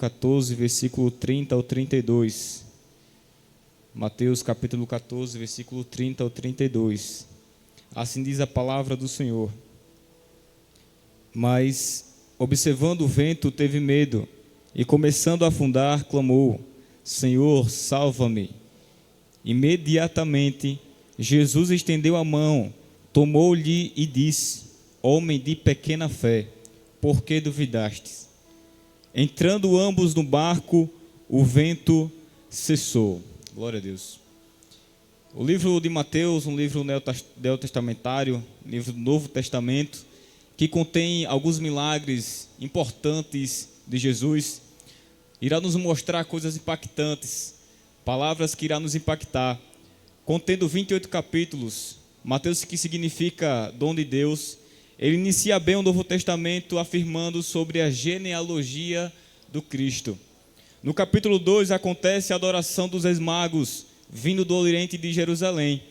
14, versículo 30 ao 32. Mateus capítulo 14, versículo 30 ao 32. Assim diz a palavra do Senhor. Mas, observando o vento, teve medo, e começando a afundar, clamou: Senhor, salva-me. Imediatamente, Jesus estendeu a mão, tomou-lhe e disse: Homem de pequena fé, por que duvidastes? Entrando ambos no barco, o vento cessou. Glória a Deus. O livro de Mateus, um livro neotestamentário, livro do Novo Testamento, que contém alguns milagres importantes de Jesus, irá nos mostrar coisas impactantes, palavras que irá nos impactar. Contendo 28 capítulos, Mateus, que significa dom de Deus, ele inicia bem o Novo Testamento afirmando sobre a genealogia do Cristo. No capítulo 2 acontece a adoração dos ex-magos, vindo do Oriente de Jerusalém.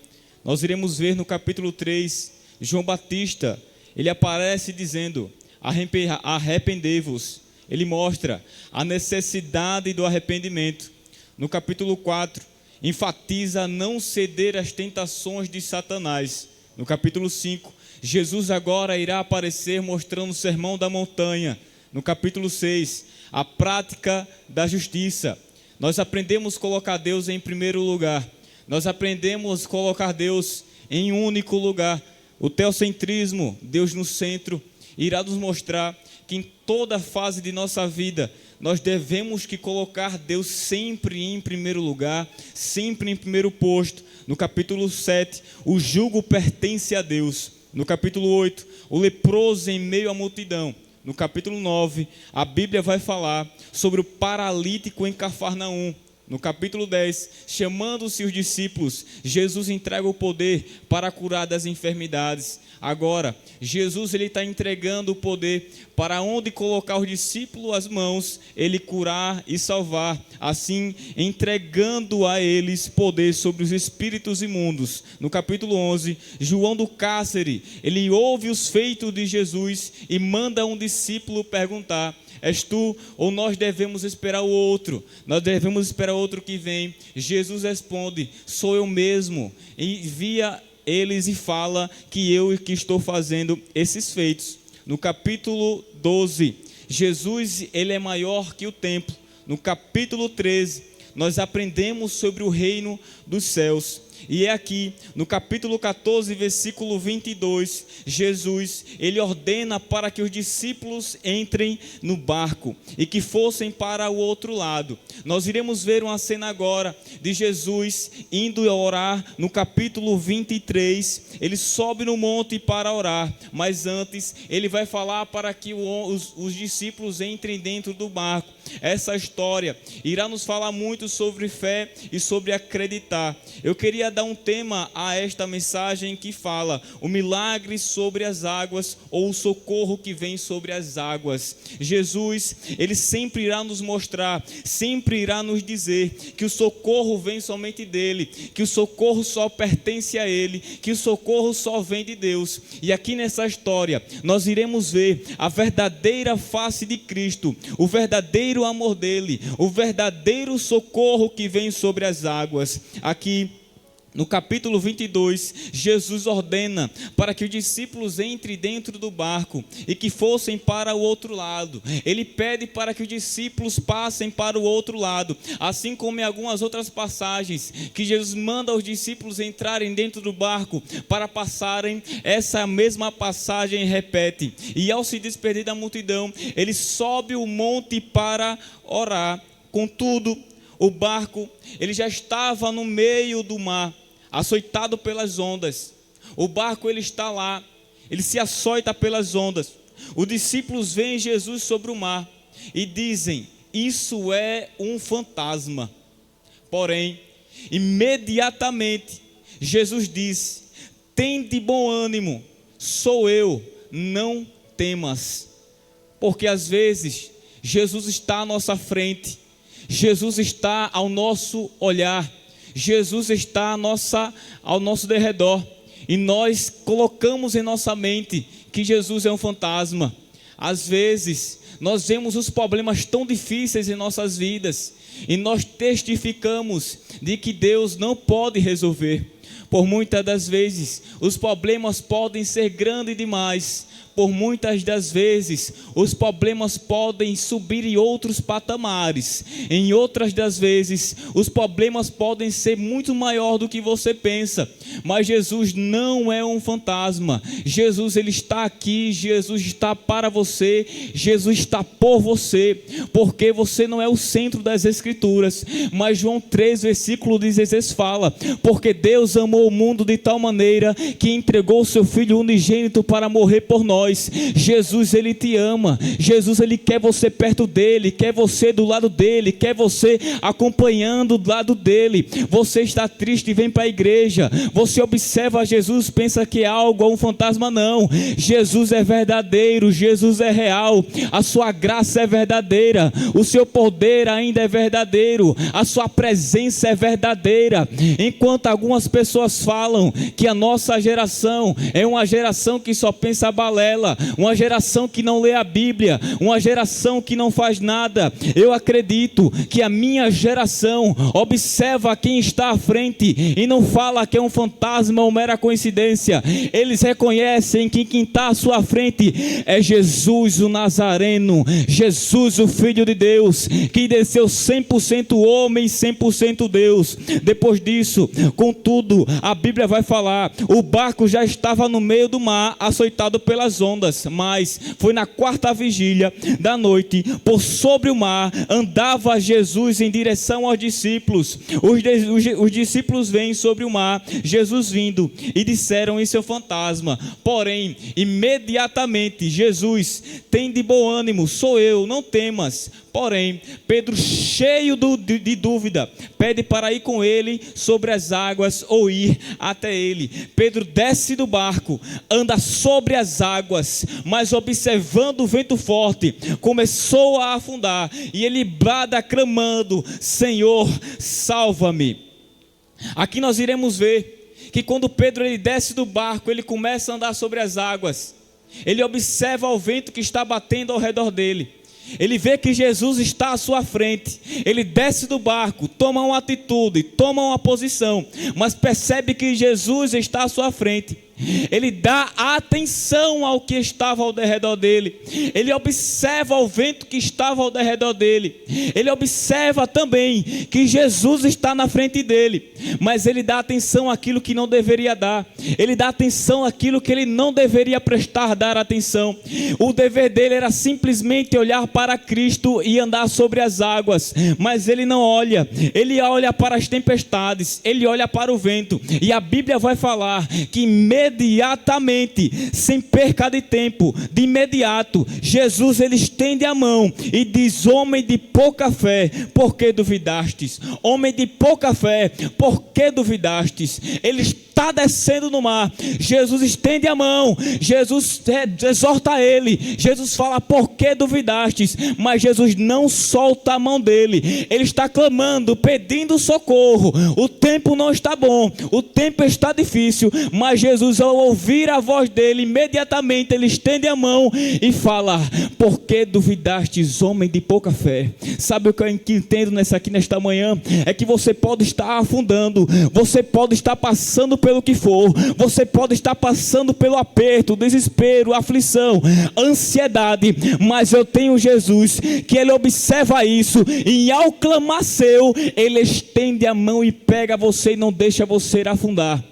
Nós iremos ver no capítulo 3, João Batista, ele aparece dizendo: arrependei-vos. Ele mostra a necessidade do arrependimento. No capítulo 4, enfatiza não ceder às tentações de Satanás. No capítulo 5, Jesus agora irá aparecer mostrando o sermão da montanha. No capítulo 6, a prática da justiça. Nós aprendemos a colocar Deus em primeiro lugar. Nós aprendemos a colocar Deus em único lugar. O teocentrismo, Deus no centro, irá nos mostrar que em toda fase de nossa vida, nós devemos que colocar Deus sempre em primeiro lugar, sempre em primeiro posto. No capítulo 7, o jugo pertence a Deus. No capítulo 8, o leproso em meio à multidão. No capítulo 9, a Bíblia vai falar sobre o paralítico em Cafarnaum. No capítulo 10, chamando-se os discípulos, Jesus entrega o poder para curar das enfermidades. Agora, Jesus está entregando o poder para onde colocar os discípulos as mãos, ele curar e salvar, assim entregando a eles poder sobre os espíritos imundos. No capítulo 11, João do Cárcere, ele ouve os feitos de Jesus e manda um discípulo perguntar: és tu ou nós devemos esperar o outro? Nós devemos esperar outro que vem. Jesus responde: sou eu mesmo. Envia eles e fala que eu que estou fazendo esses feitos. No capítulo 12, Jesus, ele é maior que o templo. No capítulo 13, nós aprendemos sobre o reino dos céus. E é aqui, no capítulo 14, versículo 22, Jesus, ele ordena para que os discípulos entrem no barco e que fossem para o outro lado. Nós iremos ver uma cena agora de Jesus indo orar no capítulo 23. Ele sobe no monte para orar, mas antes ele vai falar para que os discípulos entrem dentro do barco. Essa história irá nos falar muito sobre fé e sobre acreditar. Eu queria dar um tema a esta mensagem que fala: o milagre sobre as águas, ou o socorro que vem sobre as águas. Jesus, ele sempre irá nos mostrar, sempre irá nos dizer que o socorro vem somente dele, que o socorro só pertence a ele, que o socorro só vem de Deus. E aqui nessa história nós iremos ver a verdadeira face de Cristo, o verdadeiro amor dele, o verdadeiro socorro que vem sobre as águas. Aqui no capítulo 22, Jesus ordena para que os discípulos entrem dentro do barco e que fossem para o outro lado. Ele pede para que os discípulos passem para o outro lado, assim como em algumas outras passagens que Jesus manda os discípulos entrarem dentro do barco para passarem. Essa mesma passagem repete. E ao se despedir da multidão, ele sobe o monte para orar. Contudo, o barco, ele já estava no meio do mar, açoitado pelas ondas. O barco, ele está lá, ele se açoita pelas ondas. Os discípulos veem Jesus sobre o mar e dizem: isso é um fantasma. Porém, imediatamente, Jesus disse: tende bom ânimo, sou eu, não temas. Porque às vezes, Jesus está à nossa frente, Jesus está ao nosso olhar, Jesus está ao nosso derredor, e nós colocamos em nossa mente que Jesus é um fantasma. Às vezes nós vemos os problemas tão difíceis em nossas vidas e nós testificamos de que Deus não pode resolver. Por muitas das vezes, os problemas podem ser grandes demais. Por muitas das vezes, os problemas podem subir em outros patamares. Em outras das vezes, os problemas podem ser muito maior do que você pensa. Mas Jesus não é um fantasma. Jesus, ele está aqui. Jesus está para você. Jesus está por você. Porque você não é o centro das Escrituras. Mas João 3, versículo 16 fala: porque Deus amou o mundo de tal maneira que entregou o seu Filho unigênito para morrer por nós. Jesus, ele te ama. Jesus, ele quer você perto dele, quer você do lado dele, quer você acompanhando do lado dele. Você está triste, vem para a igreja. Você observa Jesus, pensa que é algo, é um fantasma. Não, Jesus é verdadeiro, Jesus é real. A sua graça é verdadeira, o seu poder ainda é verdadeiro, a sua presença é verdadeira. Enquanto algumas pessoas falam que a nossa geração é uma geração que só pensa balela, uma geração que não lê a Bíblia, uma geração que não faz nada, eu acredito que a minha geração observa quem está à frente e não fala que é um fantasma ou mera coincidência. Eles reconhecem que quem está à sua frente é Jesus o Nazareno, Jesus o Filho de Deus, que desceu 100% homem e 100% Deus. Depois disso, contudo, a Bíblia vai falar: o barco já estava no meio do mar, açoitado pelas ondas, mas foi na quarta vigília da noite, por sobre o mar, andava Jesus em direção aos discípulos. Os discípulos vêm sobre o mar, Jesus vindo, e disseram: isso é um fantasma. Porém, imediatamente Jesus: tem de bom ânimo, sou eu, não temas. Porém, Pedro, cheio de dúvida, pede para ir com ele sobre as águas ou ir até ele. Pedro desce do barco, anda sobre as águas, mas observando o vento forte, começou a afundar, e ele brada clamando: Senhor, salva-me. Aqui nós iremos ver que quando Pedro ele desce do barco, ele começa a andar sobre as águas. Ele observa o vento que está batendo ao redor dele. Ele vê que Jesus está à sua frente. Ele desce do barco, toma uma atitude, toma uma posição, mas percebe que Jesus está à sua frente. Ele dá atenção ao que estava ao redor dele. Ele observa o vento que estava ao redor dele. Ele observa também que Jesus está na frente dele, mas ele dá atenção àquilo que não deveria dar. Ele dá atenção àquilo que ele não deveria dar atenção. O dever dele era simplesmente olhar para Cristo e andar sobre as águas, mas ele não olha. Ele olha para as tempestades, ele olha para o vento, e a Bíblia vai falar que imediatamente, sem perca de tempo, de imediato, Jesus ele estende a mão e diz: homem de pouca fé, por que duvidastes? Homem de pouca fé, por que duvidastes? Ele está descendo no mar, Jesus estende a mão, Jesus exorta ele, Jesus fala: por que duvidastes? Mas Jesus não solta a mão dele. Ele está clamando, pedindo socorro. O tempo não está bom, o tempo está difícil, mas Jesus, ao ouvir a voz dele, imediatamente ele estende a mão e fala: por que duvidastes, homem de pouca fé? Sabe o que eu entendo nesta manhã? É que você pode estar afundando, você pode estar passando pelo que for, você pode estar passando pelo aperto, desespero, aflição, ansiedade, mas eu tenho Jesus, que ele observa isso, e ao clamar seu, ele estende a mão e pega você e não deixa você afundar.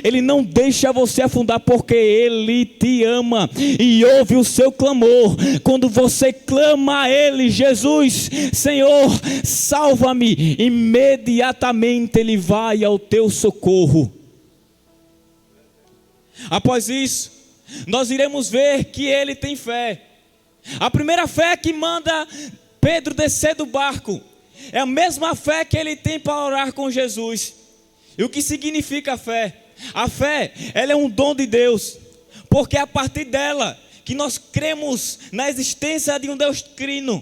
Ele não deixa você afundar, porque ele te ama e ouve o seu clamor. Quando você clama a ele: Jesus, Senhor, salva-me, imediatamente ele vai ao teu socorro. Após isso, nós iremos ver que ele tem fé. A primeira fé que manda Pedro descer do barco é a mesma fé que ele tem para orar com Jesus. E o que significa a fé? A fé, ela é um dom de Deus, porque é a partir dela que nós cremos na existência de um Deus trino,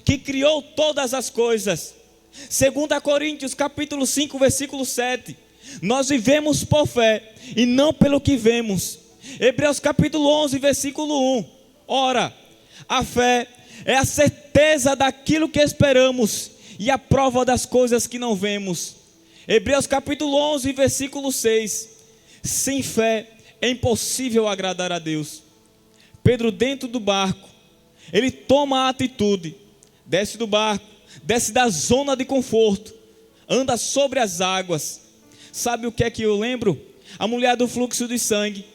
que criou todas as coisas. 2 Coríntios capítulo 5, versículo 7, nós vivemos por fé e não pelo que vemos. Hebreus capítulo 11, versículo 1, ora, a fé é a certeza daquilo que esperamos e a prova das coisas que não vemos. Hebreus capítulo 11, versículo 6. Sem fé é impossível agradar a Deus. Pedro, dentro do barco, ele toma a atitude, desce do barco, desce da zona de conforto, anda sobre as águas. Sabe o que é que eu lembro? A mulher do fluxo de sangue.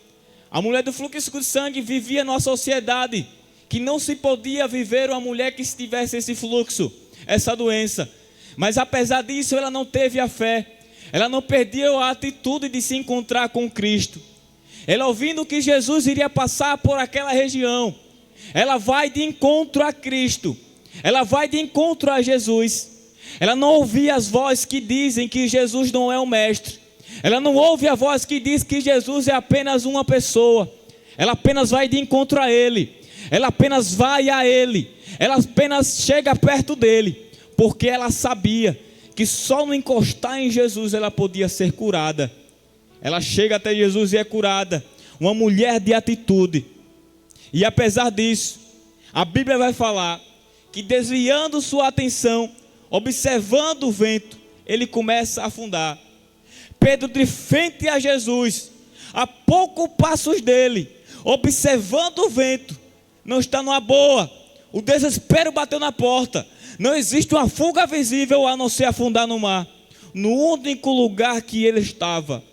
A mulher do fluxo de sangue vivia numa sociedade que não se podia viver uma mulher que tivesse esse fluxo, essa doença. Mas apesar disso, ela não teve a fé. Ela não perdeu a atitude de se encontrar com Cristo. Ela, ouvindo que Jesus iria passar por aquela região, ela vai de encontro a Cristo. Ela vai de encontro a Jesus. Ela não ouvia as vozes que dizem que Jesus não é o mestre. Ela não ouve a voz que diz que Jesus é apenas uma pessoa. Ela apenas vai de encontro a Ele. Ela apenas vai a Ele. Ela apenas chega perto dEle. Porque ela sabia que só no encostar em Jesus ela podia ser curada. Ela chega até Jesus e é curada. Uma mulher de atitude. E apesar disso, a Bíblia vai falar que, desviando sua atenção, observando o vento, ele começa a afundar. Pedro, de frente a Jesus, a poucos passos dele, observando o vento, não está numa boa. O desespero bateu na porta. Não existe uma fuga visível a não ser afundar no mar, no único lugar que ele estava.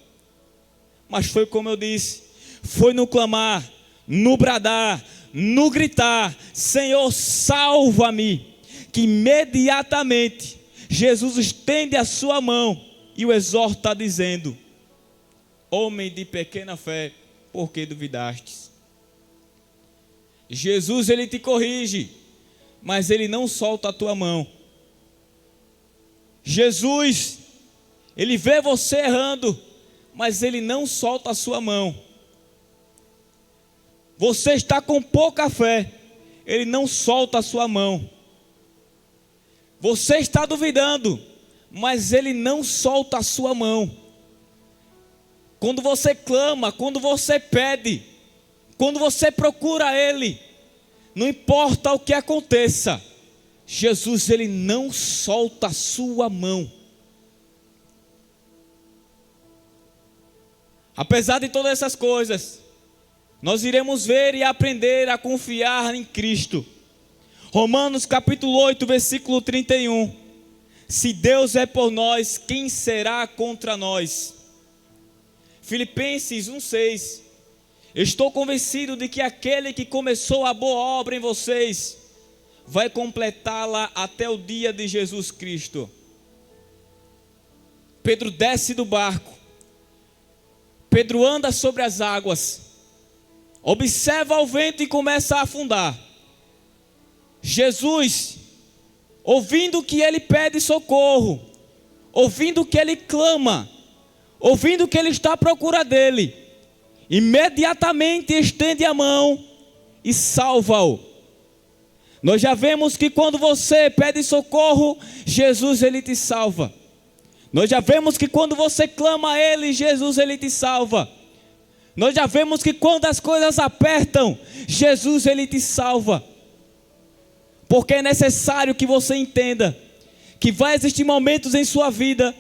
Mas foi como eu disse, foi no clamar, no bradar, no gritar: Senhor, salva-me, que imediatamente Jesus estende a sua mão e o exorta dizendo: homem de pequena fé, por que duvidastes? Jesus, ele te corrige, mas ele não solta a tua mão. Jesus, ele vê você errando, mas ele não solta a sua mão. Você está com pouca fé, ele não solta a sua mão. Você está duvidando, mas ele não solta a sua mão. Quando você clama, quando você pede, quando você procura ele, não importa o que aconteça, Jesus, ele não solta a sua mão. Apesar de todas essas coisas, nós iremos ver e aprender a confiar em Cristo. Romanos capítulo 8, versículo 31. Se Deus é por nós, quem será contra nós? Filipenses 1,6. Estou convencido de que aquele que começou a boa obra em vocês vai completá-la até o dia de Jesus Cristo. Pedro desce do barco. Pedro anda sobre as águas. Observa o vento e começa a afundar. Jesus, ouvindo que ele pede socorro, ouvindo que ele clama, ouvindo que ele está à procura dele, imediatamente estende a mão e salva-o. Nós já vemos que quando você pede socorro, Jesus, ele te salva. Nós já vemos que quando você clama a ele, Jesus, ele te salva. Nós já vemos que quando as coisas apertam, Jesus, ele te salva. Porque é necessário que você entenda que vai existir momentos em sua vida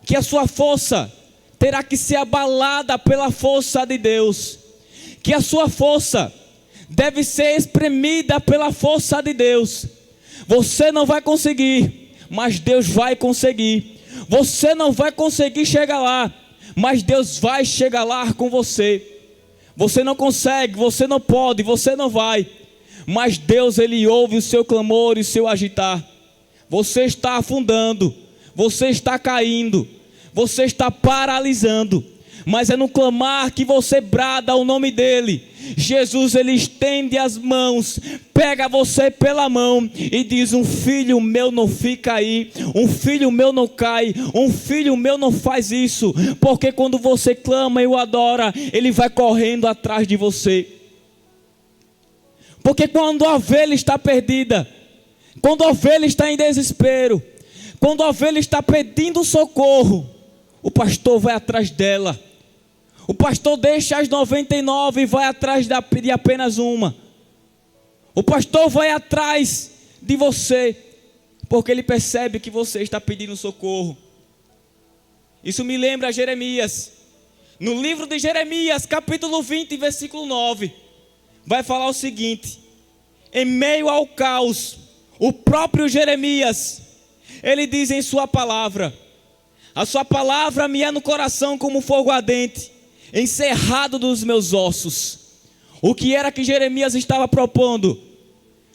que a sua força terá que ser abalada pela força de Deus, que a sua força deve ser espremida pela força de Deus. Você não vai conseguir, mas Deus vai conseguir. Você não vai conseguir chegar lá, mas Deus vai chegar lá com você. Você não consegue, você não pode, você não vai, mas Deus, ele ouve o seu clamor e o seu agitar. Você está afundando, você está caindo, você está paralisando, mas é no clamar que você brada o nome dele. Jesus, ele estende as mãos, pega você pela mão e diz: um filho meu não fica aí, um filho meu não cai, um filho meu não faz isso, porque quando você clama e o adora, ele vai correndo atrás de você. Porque quando a ovelha está perdida, quando a ovelha está em desespero, quando a ovelha está pedindo socorro, o pastor vai atrás dela. O pastor deixa as 99 e vai atrás de apenas uma. O pastor vai atrás de você, porque ele percebe que você está pedindo socorro. Isso me lembra Jeremias. No livro de Jeremias, capítulo 20, versículo 9, vai falar o seguinte: em meio ao caos, o próprio Jeremias, ele diz em sua palavra: a sua palavra me é no coração como fogo ardente, encerrado dos meus ossos. O que era que Jeremias estava propondo?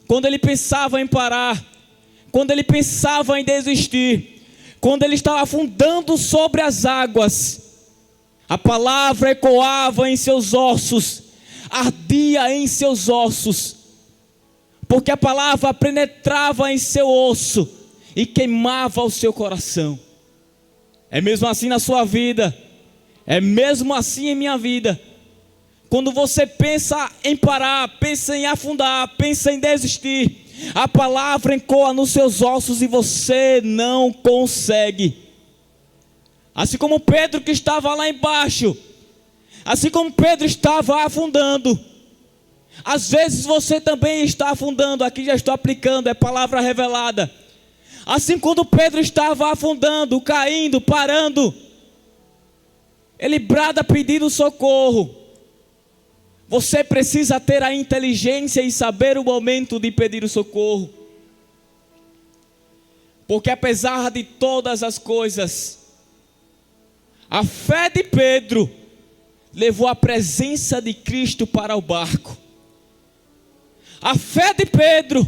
Quando ele pensava em parar, quando ele pensava em desistir, quando ele estava afundando sobre as águas, a palavra ecoava em seus ossos, ardia em seus ossos, porque a palavra penetrava em seu osso e queimava o seu coração. É mesmo assim na sua vida, é mesmo assim em minha vida. Quando você pensa em parar, pensa em afundar, pensa em desistir, a palavra ecoa nos seus ossos e você não consegue. Assim como Pedro que estava lá embaixo, assim como Pedro estava afundando, às vezes você também está afundando. Aqui já estou aplicando, é palavra revelada. Assim quando Pedro estava afundando, caindo, parando, ele brada pedindo socorro. Você precisa ter a inteligência e saber o momento de pedir o socorro. Porque apesar de todas as coisas, a fé de Pedro levou a presença de Cristo para o barco. A fé de Pedro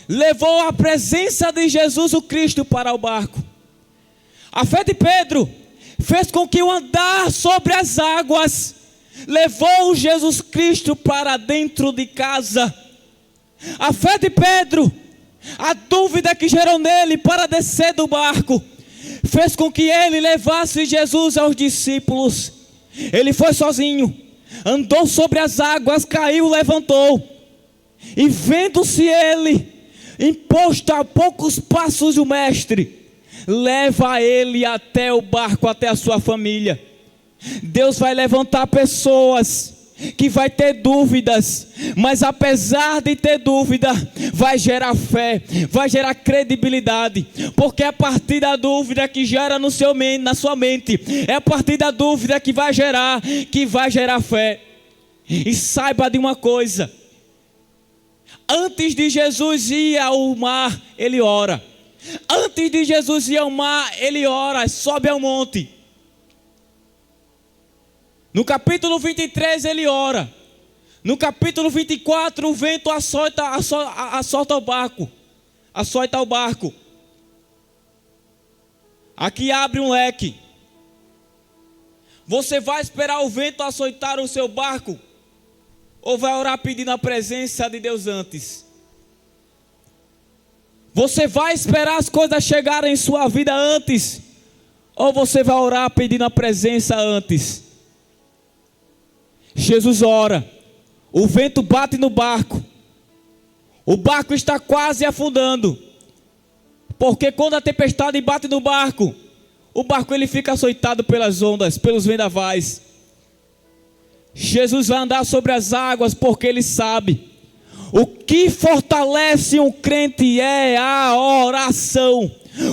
levou a presença de Jesus o Cristo para o barco. A fé de Pedro fez com que o andar sobre as águas levou Jesus Cristo para dentro de casa. A fé de Pedro, a dúvida que gerou nele para descer do barco, fez com que ele levasse Jesus aos discípulos. Ele foi sozinho, andou sobre as águas, caiu, levantou, e vendo-se ele imposto a poucos passos do mestre, leva ele até o barco, até a sua família. Deus vai levantar pessoas que vai ter dúvidas, mas apesar de ter dúvida, vai gerar fé, vai gerar credibilidade, porque é a partir da dúvida que gera na sua mente, é a partir da dúvida que vai gerar fé. E saiba de uma coisa: antes de Jesus ir ao mar, ele ora. Antes de Jesus ir ao mar, ele ora, sobe ao monte. No capítulo 23 ele ora. No capítulo 24 o vento açoita o barco. Açoita o barco. Aqui abre um leque. Você vai esperar o vento açoitar o seu barco? Ou vai orar pedindo a presença de Deus antes? Você vai esperar as coisas chegarem em sua vida antes? Ou você vai orar pedindo a presença antes? Jesus ora, o vento bate no barco, o barco está quase afundando, porque quando a tempestade bate no barco, o barco ele fica açoitado pelas ondas, pelos vendavais. Jesus vai andar sobre as águas porque ele sabe, o que fortalece um crente é a oração.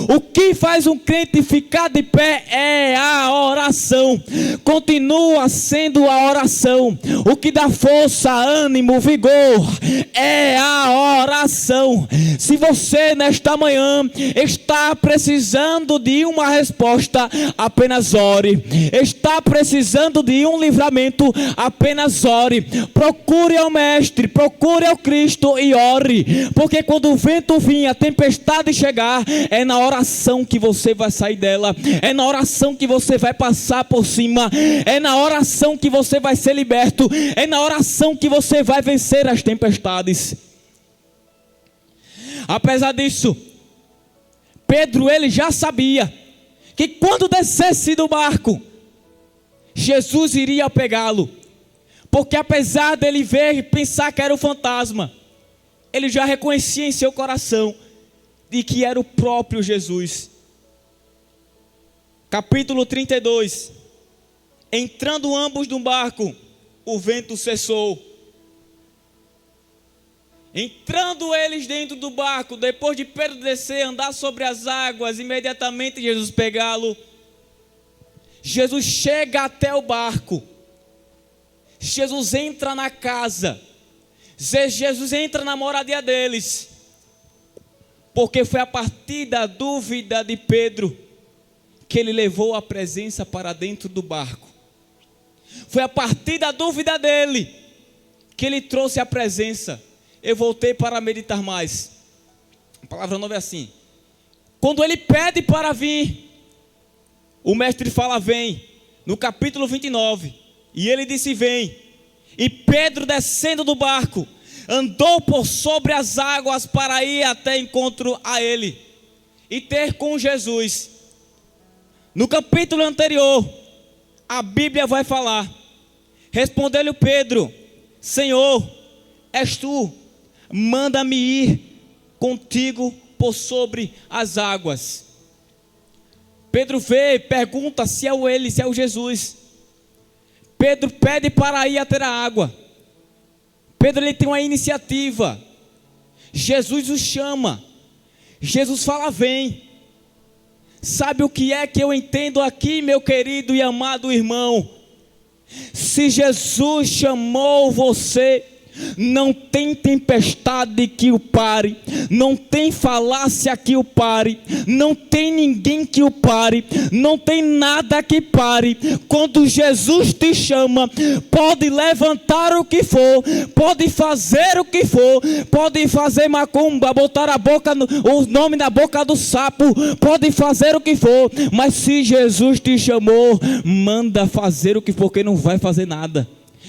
O que faz um crente ficar de pé é a oração. Continua sendo a oração. O que dá força, ânimo, vigor é a oração. Se você nesta manhã está precisando de uma resposta, apenas ore. Está precisando de um livramento, apenas ore. Procure ao Mestre, procure ao Cristo e ore. Porque quando o vento vir, a tempestade chegar, é na oração que você vai sair dela, é na oração que você vai passar por cima, é na oração que você vai ser liberto, é na oração que você vai vencer as tempestades. Apesar disso, Pedro ele já sabia que quando descesse do barco, Jesus iria pegá-lo, porque apesar dele ver e pensar que era o fantasma, ele já reconhecia em seu coração de que era o próprio Jesus. Capítulo 32. Entrando ambos no barco, o vento cessou. Entrando eles dentro do barco, depois de Pedro descer, andar sobre as águas, imediatamente Jesus pegá-lo. Jesus chega até o barco. Jesus entra na casa. Jesus entra na moradia deles. Porque foi a partir da dúvida de Pedro que ele levou a presença para dentro do barco. Foi a partir da dúvida dele que ele trouxe a presença. Eu voltei para meditar mais. A palavra nova é assim: quando ele pede para vir, o mestre fala vem, no capítulo 29, e ele disse vem, e Pedro descendo do barco, andou por sobre as águas para ir até encontro a ele, e ter com Jesus. No capítulo anterior, a Bíblia vai falar, respondeu-lhe Pedro, Senhor, és tu, manda-me ir contigo por sobre as águas. Pedro vê, pergunta se é o ele, se é o Jesus. Pedro pede para ir até a água. Pedro ele tem uma iniciativa. Jesus o chama. Jesus fala vem. Sabe o que é que eu entendo aqui, meu querido e amado irmão? Se Jesus chamou você, não tem tempestade que o pare, não tem falácia que o pare, não tem ninguém que o pare, não tem nada que pare. Quando Jesus te chama, pode levantar o que for, pode fazer o que for, pode fazer macumba, botar o nome na boca do sapo, pode fazer o que for, mas se Jesus te chamou, manda fazer o que for, porque não vai fazer nada.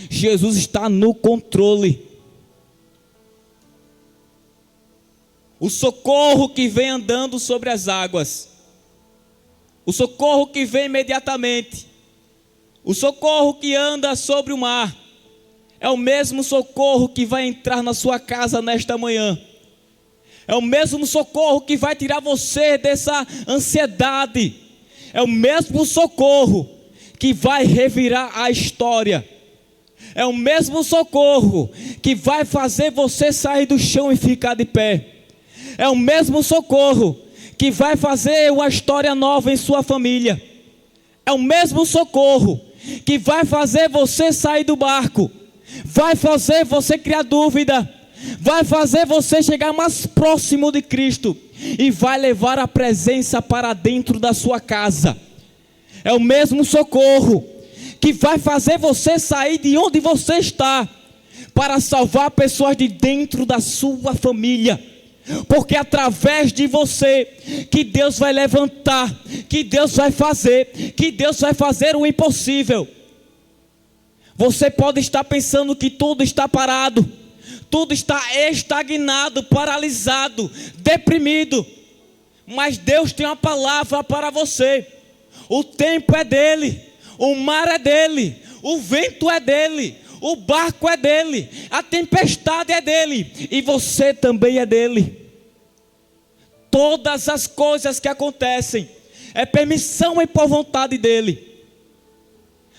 Jesus está no controle. O socorro que vem andando sobre as águas, o socorro que vem imediatamente, o socorro que anda sobre o mar, é o mesmo socorro que vai entrar na sua casa nesta manhã. É o mesmo socorro que vai tirar você dessa ansiedade. É o mesmo socorro que vai revirar a história. É o mesmo socorro que vai fazer você sair do chão e ficar de pé. É o mesmo socorro que vai fazer uma história nova em sua família. É o mesmo socorro que vai fazer você sair do barco. Vai fazer você criar dúvida. Vai fazer você chegar mais próximo de Cristo. E vai levar a presença para dentro da sua casa. É o mesmo socorro que vai fazer você sair de onde você está para salvar pessoas de dentro da sua família. Porque é através de você que Deus vai levantar, que Deus vai fazer o impossível. Você pode estar pensando que tudo está parado, tudo está estagnado, paralisado, deprimido, mas Deus tem uma palavra para você. O tempo é dele, o mar é dele, o vento é dele, o barco é dele, a tempestade é dele, e você também é dele. Todas as coisas que acontecem é permissão e por vontade dele.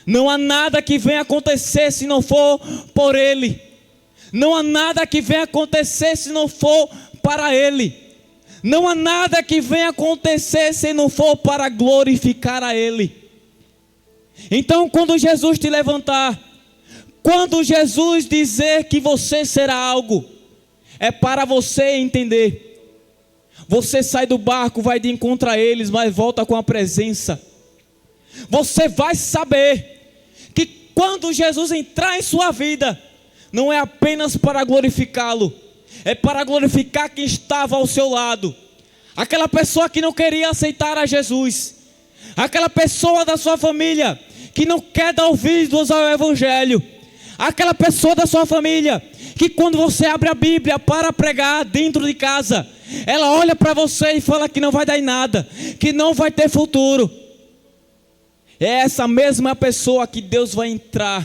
Não há nada que venha acontecer se não for por ele. Não há nada que venha acontecer se não for para ele. Não há nada que venha acontecer se não for para glorificar a ele. Então, quando Jesus te levantar, quando Jesus dizer que você será algo, é para você entender. Você sai do barco, vai de encontro a eles, mas volta com a presença. Você vai saber que quando Jesus entrar em sua vida, não é apenas para glorificá-lo, é para glorificar quem estava ao seu lado. Aquela pessoa que não queria aceitar a Jesus, aquela pessoa da sua família que não quer dar ouvidos ao Evangelho, aquela pessoa da sua família que quando você abre a Bíblia para pregar dentro de casa, ela olha para você e fala que não vai dar em nada, que não vai ter futuro. É essa mesma pessoa que Deus vai entrar,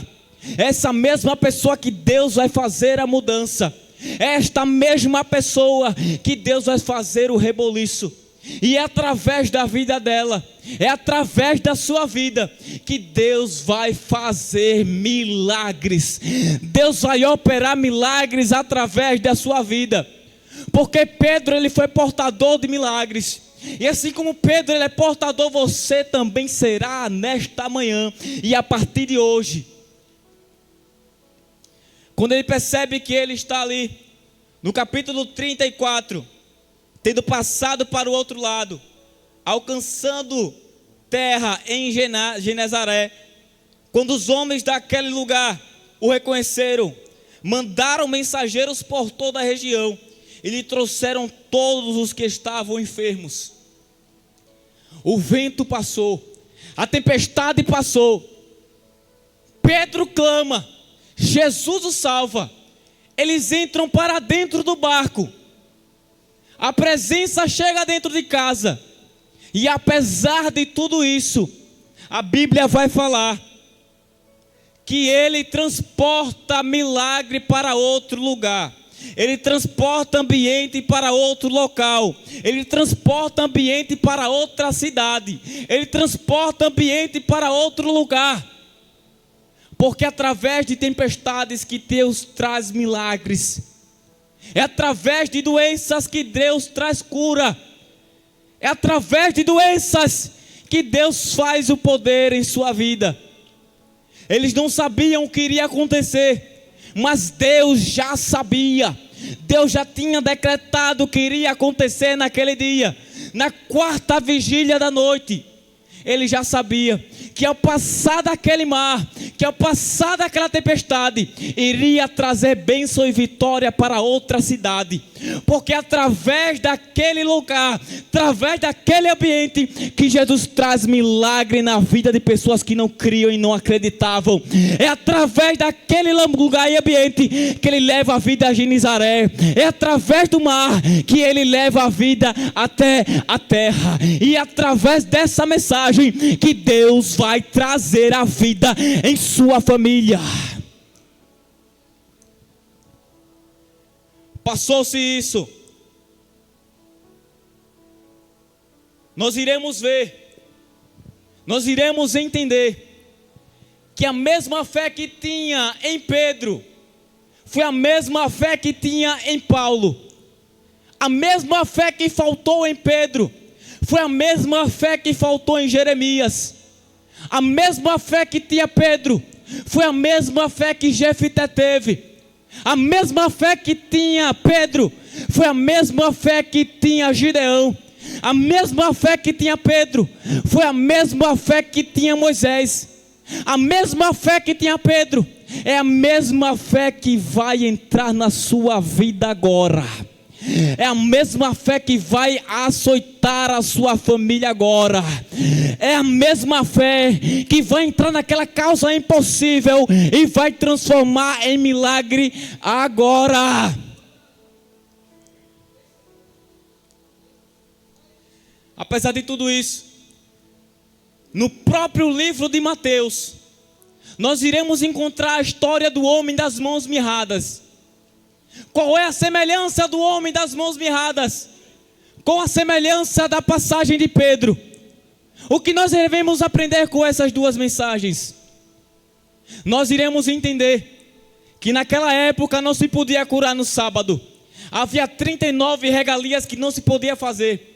é essa mesma pessoa que Deus vai fazer a mudança, é esta mesma pessoa que Deus vai fazer o reboliço. E é através da vida dela, é através da sua vida, que Deus vai fazer milagres. Deus vai operar milagres através da sua vida. Porque Pedro, ele foi portador de milagres. E assim como Pedro, ele é portador, você também será nesta manhã e a partir de hoje. Quando ele percebe que ele está ali, no capítulo 34, tendo passado para o outro lado, alcançando terra em Genezaré, quando os homens daquele lugar o reconheceram, mandaram mensageiros por toda a região e lhe trouxeram todos os que estavam enfermos. O vento passou, a tempestade passou, Pedro clama, Jesus o salva, eles entram para dentro do barco, a presença chega dentro de casa, e apesar de tudo isso, a Bíblia vai falar que ele transporta milagre para outro lugar, ele transporta ambiente para outro local, ele transporta ambiente para outra cidade, ele transporta ambiente para outro lugar, porque através de tempestades que Deus traz milagres, é através de doenças que Deus traz cura, é através de doenças que Deus faz o poder em sua vida. Eles não sabiam o que iria acontecer, mas Deus já sabia. Deus já tinha decretado o que iria acontecer naquele dia. Na quarta vigília da noite, ele já sabia que ao passar daquele mar, que ao passar daquela tempestade, iria trazer bênção e vitória para outra cidade, porque através daquele lugar, através daquele ambiente, que Jesus traz milagre na vida de pessoas que não criam e não acreditavam. É através daquele lugar e ambiente que ele leva a vida a Genezaré, é através do mar que ele leva a vida até a terra, e é através dessa mensagem que Deus vai trazer a vida em sua família. Passou-se isso, nós iremos ver, nós iremos entender que a mesma fé que tinha em Pedro foi a mesma fé que tinha em Paulo. A mesma fé que faltou em Pedro foi a mesma fé que faltou em Jeremias. A mesma fé que tinha Pedro foi a mesma fé que Jefté teve. A mesma fé que tinha Pedro foi a mesma fé que tinha Gideão. A mesma fé que tinha Pedro foi a mesma fé que tinha Moisés. A mesma fé que tinha Pedro é a mesma fé que vai entrar na sua vida agora. É a mesma fé que vai açoitar a sua família agora. É a mesma fé que vai entrar naquela causa impossível e vai transformar em milagre agora. Apesar de tudo isso, no próprio livro de Mateus, nós iremos encontrar a história do homem das mãos mirradas. Qual é a semelhança do homem das mãos mirradas com a semelhança da passagem de Pedro? O que nós devemos aprender com essas duas mensagens? Nós iremos entender que naquela época não se podia curar no sábado. Havia 39 regalias que não se podia fazer.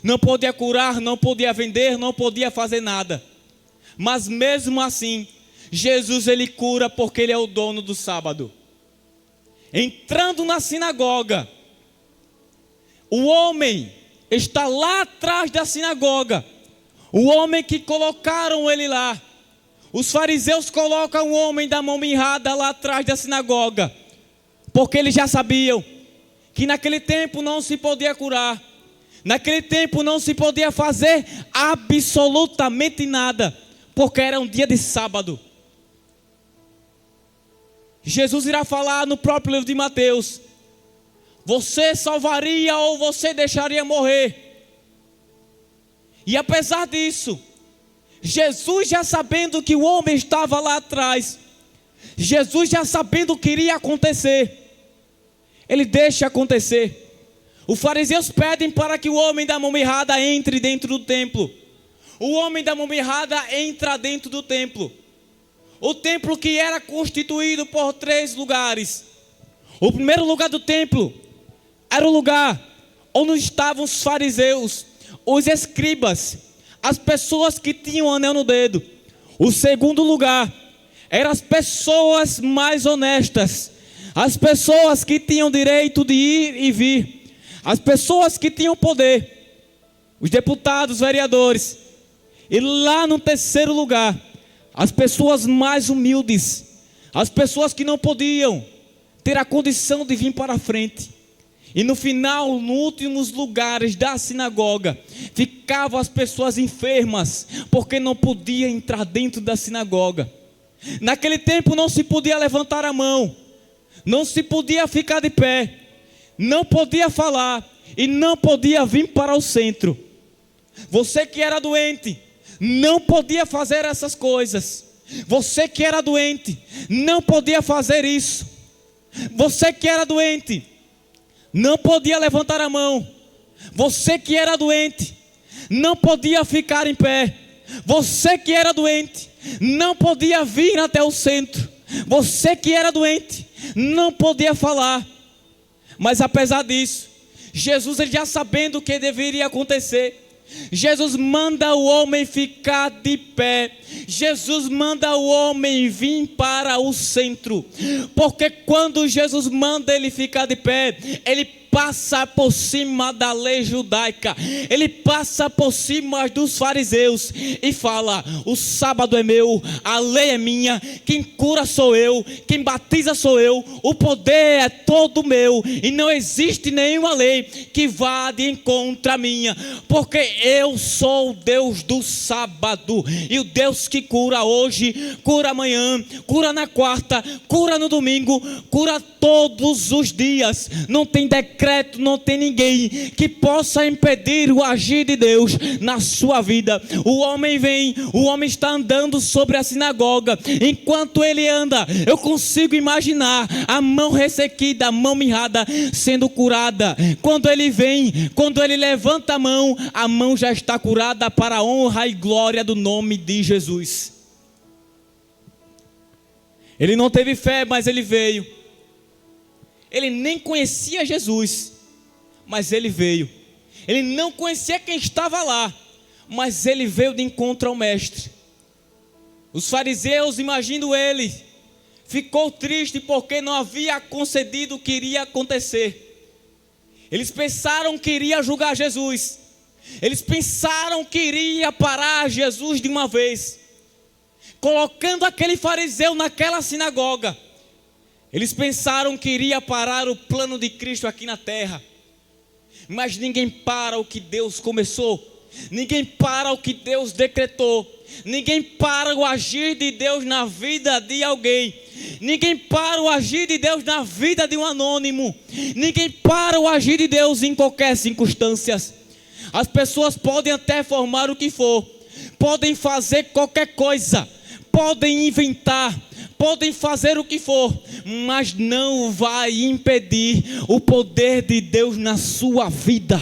Não podia curar, não podia vender, não podia fazer nada. Mas mesmo assim, Jesus ele cura porque ele é o dono do sábado. Entrando na sinagoga, o homem está lá atrás da sinagoga, o homem que colocaram ele lá. Os fariseus colocam o homem da mão mirrada lá atrás da sinagoga, porque eles já sabiam que naquele tempo não se podia curar, naquele tempo não se podia fazer absolutamente nada, porque era um dia de sábado. Jesus irá falar no próprio livro de Mateus: você salvaria ou você deixaria morrer? E apesar disso, Jesus já sabendo que o homem estava lá atrás, Jesus já sabendo o que iria acontecer, ele deixa acontecer. Os fariseus pedem para que o homem da mão errada entre dentro do templo. O homem da mão errada entra dentro do templo. O templo que era constituído por 3 lugares. O primeiro lugar do templo era o lugar onde estavam os fariseus, os escribas, as pessoas que tinham anel no dedo. O segundo lugar eram as pessoas mais honestas, as pessoas que tinham direito de ir e vir, as pessoas que tinham poder, os deputados, os vereadores. E lá no terceiro lugar, as pessoas mais humildes, as pessoas que não podiam ter a condição de vir para a frente. E no final, nos últimos lugares da sinagoga, ficavam as pessoas enfermas, porque não podiam entrar dentro da sinagoga. Naquele tempo não se podia levantar a mão, não se podia ficar de pé, não podia falar e não podia vir para o centro. Você que era doente, não podia fazer essas coisas. Você que era doente, não podia fazer isso. Você que era doente, não podia levantar a mão. Você que era doente, não podia ficar em pé. Você que era doente, não podia vir até o centro. Você que era doente, não podia falar. Mas apesar disso, Jesus, ele já sabendo o que deveria acontecer, Jesus manda o homem ficar de pé. Jesus manda o homem vir para o centro. Porque quando Jesus manda ele ficar de pé, ele passa por cima da lei judaica, ele passa por cima dos fariseus e fala: o sábado é meu, a lei é minha, quem cura sou eu, quem batiza sou eu, o poder é todo meu, e não existe nenhuma lei que vá de encontro à minha, porque eu sou o Deus do sábado, e o Deus que cura hoje, cura amanhã, cura na quarta, cura no domingo, cura todos os dias. Não tem decreto, não tem ninguém que possa impedir o agir de Deus na sua vida. O homem vem, o homem está andando sobre a sinagoga. Enquanto ele anda, eu consigo imaginar a mão ressequida, a mão mirrada sendo curada. Quando ele vem, quando ele levanta a mão já está curada para a honra e glória do nome de Jesus. Ele não teve fé, mas ele veio. Ele nem conhecia Jesus, mas ele veio. Ele não conhecia quem estava lá, mas ele veio de encontro ao mestre. Os fariseus, imagino ele, ficou triste porque não havia concedido o que iria acontecer. Eles pensaram que iria julgar Jesus. Eles pensaram que iria parar Jesus de uma vez, colocando aquele fariseu naquela sinagoga. Eles pensaram que iria parar o plano de Cristo aqui na terra. Mas ninguém para o que Deus começou. Ninguém para o que Deus decretou. Ninguém para o agir de Deus na vida de alguém. Ninguém para o agir de Deus na vida de um anônimo. Ninguém para o agir de Deus em qualquer circunstância. As pessoas podem até formar o que for, podem fazer qualquer coisa, podem inventar, podem fazer o que for, mas não vai impedir o poder de Deus na sua vida.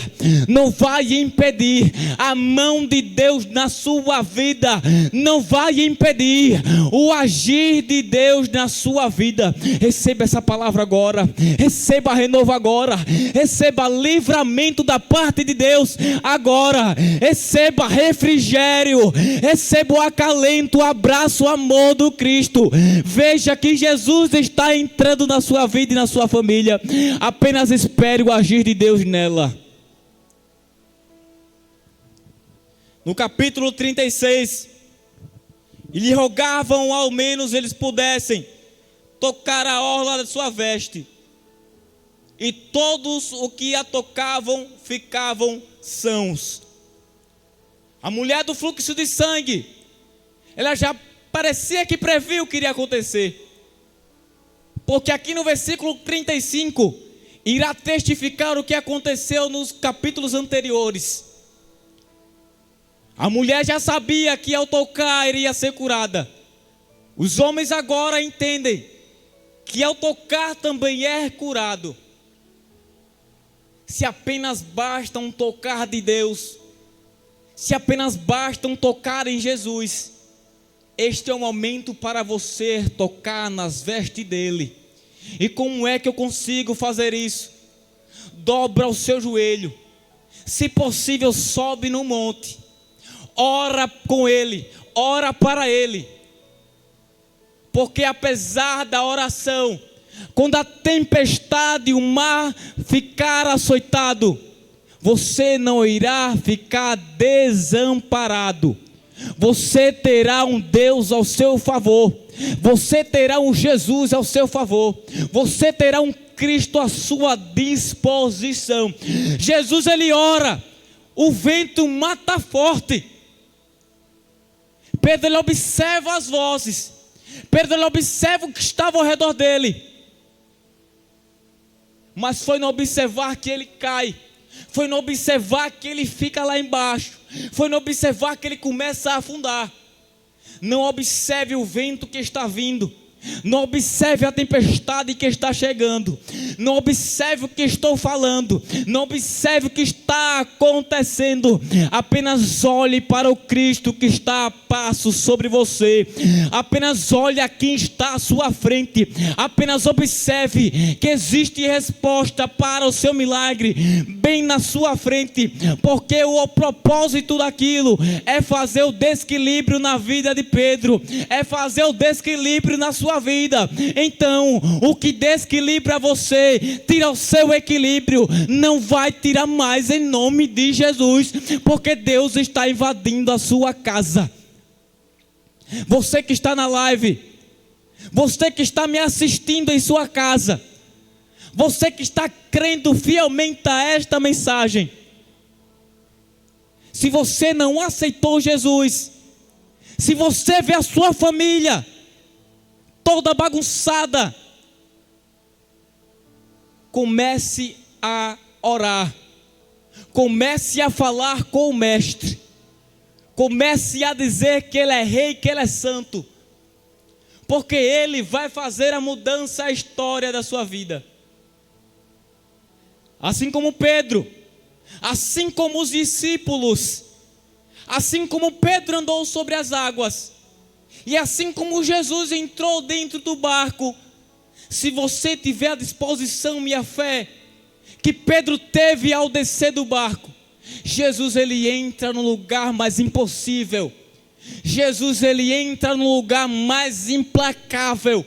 Não vai impedir a mão de Deus na sua vida. Não vai impedir o agir de Deus na sua vida. Receba essa palavra agora. Receba renovo agora. Receba livramento da parte de Deus agora. Receba refrigério. Receba o acalento, o abraço, o amor do Cristo. Veja que Jesus está entrando na sua vida e na sua família. Apenas espere o agir de Deus nela. No capítulo 36, e lhe rogavam ao menos eles pudessem tocar a orla da sua veste. E todos os que a tocavam ficavam sãos. A mulher do fluxo de sangue, ela já parecia que previu o que iria acontecer. Porque aqui no versículo 35, irá testificar o que aconteceu nos capítulos anteriores. A mulher já sabia que ao tocar iria ser curada. Os homens agora entendem que ao tocar também é curado. se apenas basta um tocar de Deus, se apenas basta um tocar em Jesus, este é o momento para você tocar nas vestes dele. E como é que eu consigo fazer isso? Dobra o seu joelho, se possível sobe no monte, ora com ele, ora para ele, porque apesar da oração, quando a tempestade e o mar ficar açoitado, você não irá ficar desamparado. Você terá um Deus ao seu favor. Você terá um Jesus ao seu favor. Você terá um Cristo à sua disposição. Jesus, ele ora, o vento mata forte. Pedro, ele observa as vozes. Pedro, ele observa o que estava ao redor dele. Mas foi no observar que ele cai. Foi no observar que ele fica lá embaixo. Foi no observar que ele começa a afundar. Não observe o vento que está vindo. Não observe a tempestade que está chegando. Não observe o que estou falando. Não observe o que está acontecendo. Apenas olhe para o Cristo que está a passo sobre você. Apenas olhe a quem está à sua frente. Apenas observe que existe resposta para o seu milagre bem na sua frente. Porque o propósito daquilo é fazer o desequilíbrio na vida de Pedro. É fazer o desequilíbrio na sua vida. Então, o que desequilibra você, tira o seu equilíbrio, não vai tirar mais em nome de Jesus, porque Deus está invadindo a sua casa. Você que está na live, você que está me assistindo em sua casa, você que está crendo fielmente a esta mensagem, se você não aceitou Jesus, se você vê a sua família toda bagunçada, comece a orar, comece a falar com o Mestre, comece a dizer que Ele é Rei, que Ele é Santo, porque Ele vai fazer a mudança, a história da sua vida. Assim como Pedro, assim como os discípulos, assim como Pedro andou sobre as águas, e assim como Jesus entrou dentro do barco, se você tiver a disposição e a fé que Pedro teve ao descer do barco, Jesus, ele entra no lugar mais impossível. Jesus, ele entra no lugar mais implacável.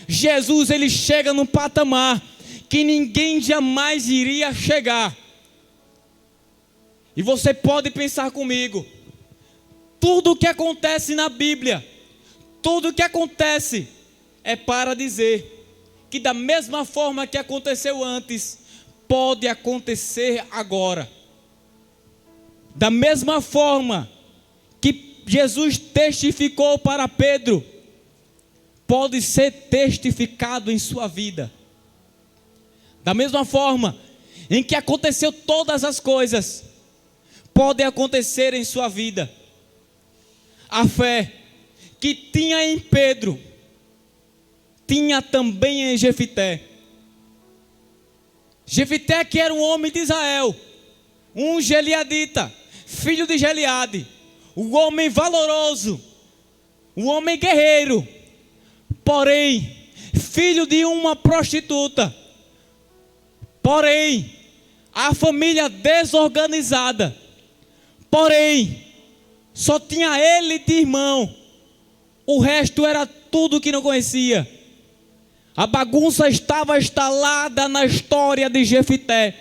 Jesus, ele chega num patamar que ninguém jamais iria chegar. E você pode pensar comigo, tudo o que acontece na Bíblia, tudo o que acontece é para dizer que da mesma forma que aconteceu antes, pode acontecer agora. Da mesma forma que Jesus testificou para Pedro, pode ser testificado em sua vida. Da mesma forma em que aconteceu todas as coisas, pode acontecer em sua vida. A fé que tinha em Pedro, tinha também em Jefité. Jefité, que era um homem de Israel, um gileadita, filho de Gileade, um homem valoroso, um homem guerreiro, porém, filho de uma prostituta, porém, a família desorganizada, porém, só tinha ele de irmão, o resto era tudo que não conhecia. A bagunça estava instalada na história de Jefité.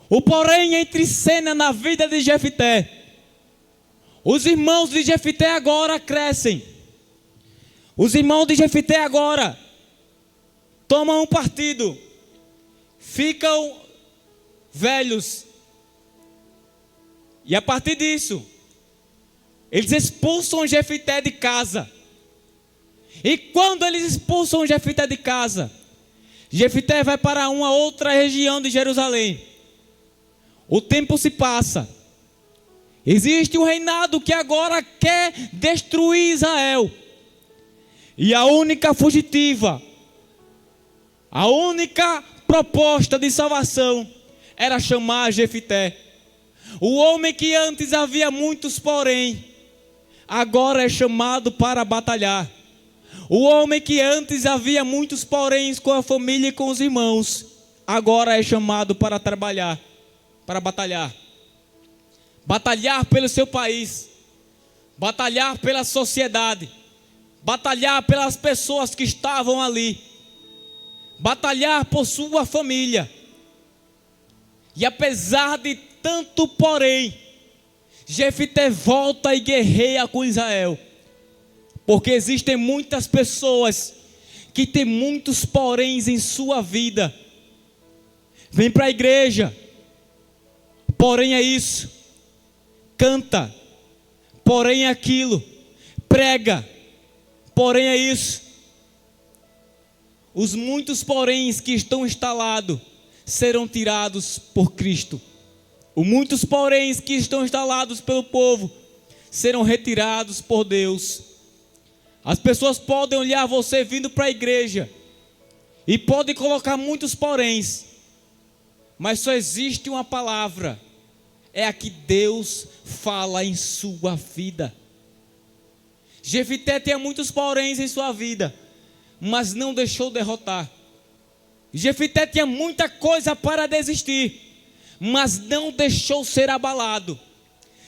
O porém entre cena na vida de Jefité. Os irmãos de Jefité agora crescem. Os irmãos de Jefité agora tomam um partido. Ficam velhos. E a partir disso, eles expulsam Jefité de casa. E quando eles expulsam Jefité de casa, Jefité vai para uma outra região de Jerusalém. O tempo se passa. Existe um reinado que agora quer destruir Israel. E a única fugitiva, a única proposta de salvação era chamar Jefité. O homem que antes havia muitos porém, agora é chamado para batalhar. O homem que antes havia muitos poréns com a família e com os irmãos, agora é chamado para trabalhar, para batalhar. Batalhar pelo seu país, batalhar pela sociedade, batalhar pelas pessoas que estavam ali, batalhar por sua família. E apesar de tanto porém, Jefité volta e guerreia com Israel. Porque existem muitas pessoas que têm muitos poréns em sua vida. Vem para a igreja, porém é isso. Canta, porém é aquilo. Prega, porém é isso. Os muitos poréns que estão instalados serão tirados por Cristo. Os muitos poréns que estão instalados pelo povo serão retirados por Deus. As pessoas podem olhar você vindo para a igreja e podem colocar muitos poréns, mas só existe uma palavra, é a que Deus fala em sua vida. Jefité tinha muitos poréns em sua vida, mas não deixou derrotar. Jefité tinha muita coisa para desistir, mas não deixou ser abalado.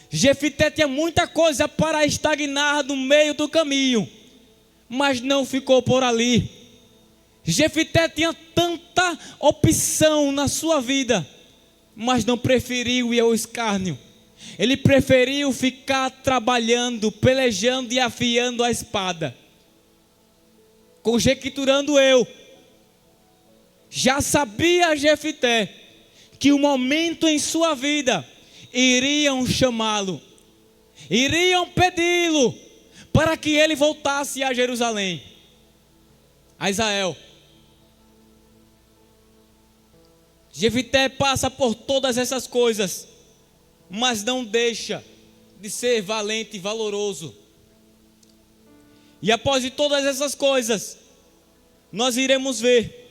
Jefité tinha muita coisa para estagnar no meio do caminho, mas não ficou por ali. Jefité tinha tanta opção na sua vida, mas não preferiu ir ao escárnio. Ele preferiu ficar trabalhando, pelejando e afiando a espada. Conjecturando eu, já sabia Jefité que o momento em sua vida iriam chamá-lo, iriam pedi-lo para que ele voltasse a Jerusalém, a Israel. Jefité passa por todas essas coisas, mas não deixa de ser valente e valoroso. E após de todas essas coisas, nós iremos ver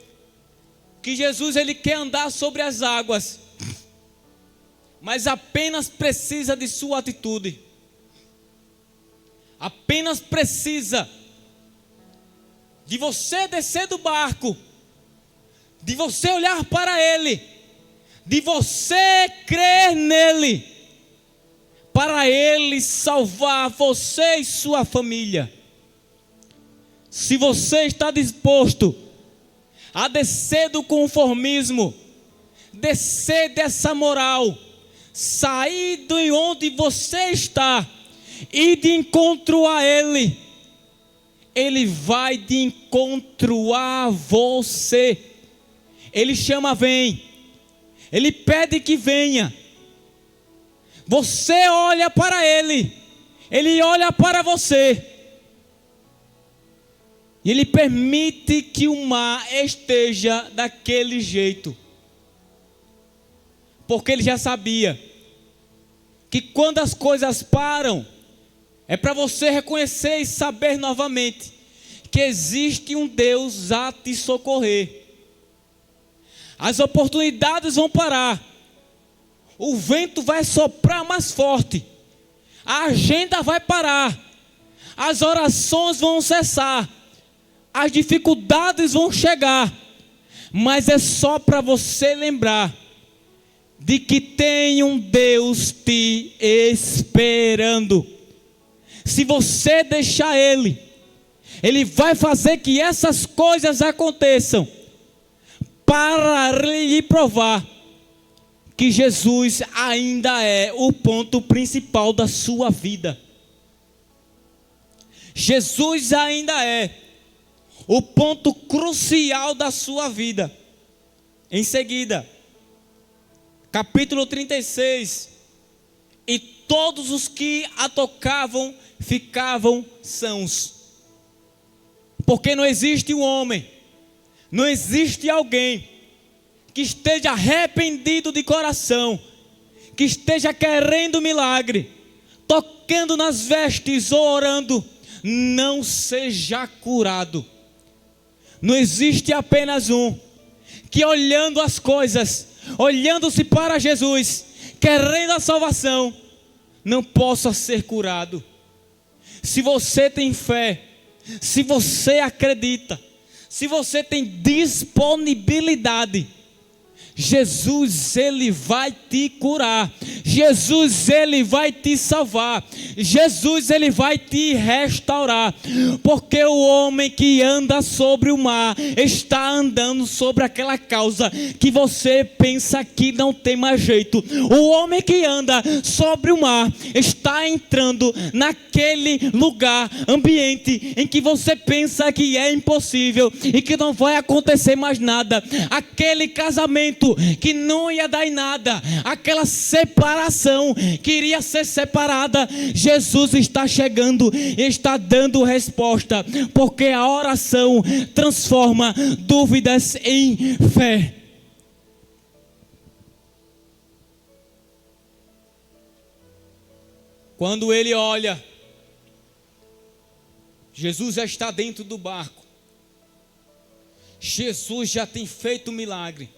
que Jesus ele quer andar sobre as águas, mas apenas precisa de sua atitude. Apenas precisa de você descer do barco, de você olhar para Ele, de você crer nele, para Ele salvar você e sua família. Se você está disposto a descer do conformismo, descer dessa moral, sair de onde você está, e de encontro a Ele, Ele vai de encontro a você. Ele chama, vem. Ele pede que venha. Você olha para Ele, Ele olha para você, e Ele permite que o mar esteja daquele jeito, porque Ele já sabia que quando as coisas param, é para você reconhecer e saber novamente que existe um Deus a te socorrer. As oportunidades vão parar, o vento vai soprar mais forte, a agenda vai parar, as orações vão cessar, as dificuldades vão chegar, mas é só para você lembrar de que tem um Deus te esperando. Se você deixar Ele, Ele vai fazer que essas coisas aconteçam, para lhe provar que Jesus ainda é o ponto principal da sua vida. Jesus ainda é o ponto crucial da sua vida. Em seguida, capítulo 36, e todos os que a tocavam ficavam sãos. Porque não existe um homem, não existe alguém que esteja arrependido de coração, que esteja querendo milagre, tocando nas vestes ou orando, não seja curado. Não existe apenas um que olhando as coisas, olhando-se para Jesus, querendo a salvação, não possa ser curado. Se você tem fé, se você acredita, se você tem disponibilidade, Jesus, Ele vai te curar. Jesus, Ele vai te salvar. Jesus, Ele vai te restaurar. Porque o homem que anda sobre o mar está andando sobre aquela causa que você pensa que não tem mais jeito. O homem que anda sobre o mar está entrando naquele lugar, ambiente em que você pensa que é impossível e que não vai acontecer mais nada. Aquele casamento que não ia dar em nada, aquela separação que iria ser separada, Jesus está chegando e está dando resposta, porque a oração transforma dúvidas em fé. Quando ele olha, Jesus já está dentro do barco. Jesus já tem feito um milagre.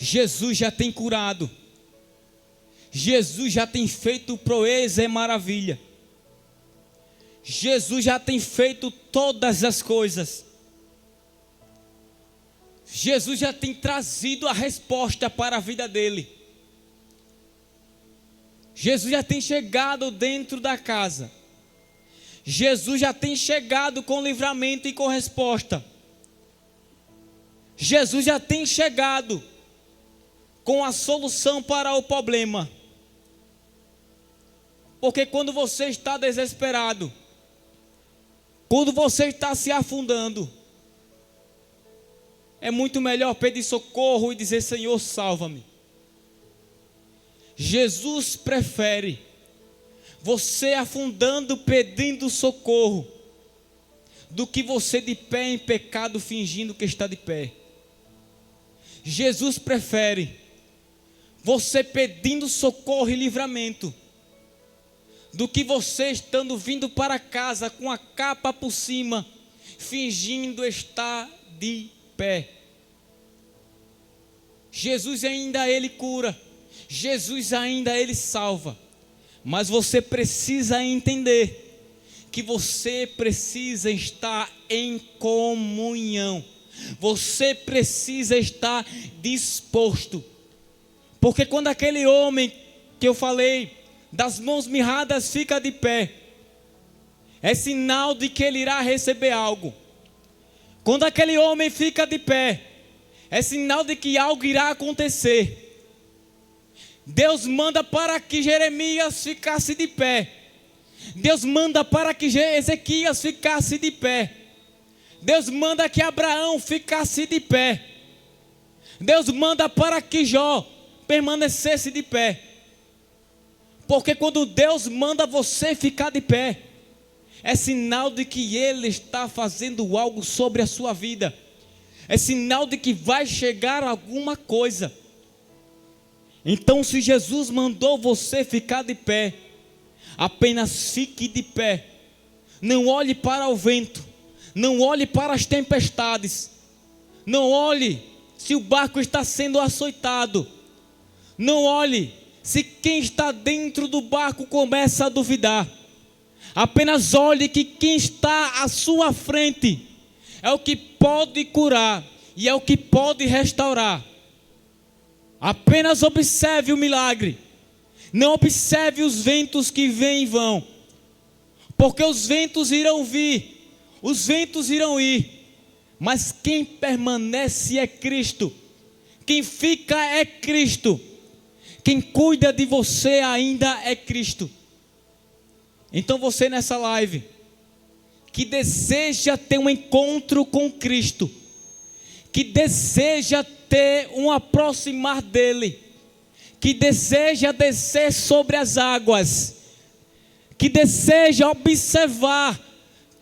Jesus já tem curado. Jesus já tem feito proeza e maravilha. Jesus já tem feito todas as coisas. Jesus já tem trazido a resposta para a vida dele. Jesus já tem chegado dentro da casa. Jesus já tem chegado com livramento e com resposta. Jesus já tem chegado com a solução para o problema. Porque quando você está desesperado, quando você está se afundando, é muito melhor pedir socorro e dizer: Senhor, salva-me. Jesus prefere você afundando pedindo socorro do que você de pé em pecado fingindo que está de pé. Jesus prefere você pedindo socorro e livramento do que você estando vindo para casa com a capa por cima, fingindo estar de pé. Jesus ainda Ele cura, Jesus ainda Ele salva, mas você precisa entender que você precisa estar em comunhão, você precisa estar disposto. Porque quando aquele homem que eu falei, das mãos mirradas, fica de pé, é sinal de que ele irá receber algo. Quando aquele homem fica de pé, é sinal de que algo irá acontecer. Deus manda para que Jeremias ficasse de pé. Deus manda para que Ezequias ficasse de pé. Deus manda que Abraão ficasse de pé. Deus manda para que Jó permanecesse de pé. Porque quando Deus manda você ficar de pé, é sinal de que Ele está fazendo algo sobre a sua vida. É sinal de que vai chegar alguma coisa. Então, se Jesus mandou você ficar de pé, apenas fique de pé. Não olhe para o vento, não olhe para as tempestades, não olhe se o barco está sendo açoitado, não olhe se quem está dentro do barco começa a duvidar. Apenas olhe que quem está à sua frente é o que pode curar e é o que pode restaurar. Apenas observe o milagre. Não observe os ventos que vêm e vão, porque os ventos irão vir, os ventos irão ir, mas quem permanece é Cristo. Quem fica é Cristo. Quem cuida de você ainda é Cristo. Então você nessa live, que deseja ter um encontro com Cristo, que deseja ter um aproximar dEle, que deseja descer sobre as águas, que deseja observar,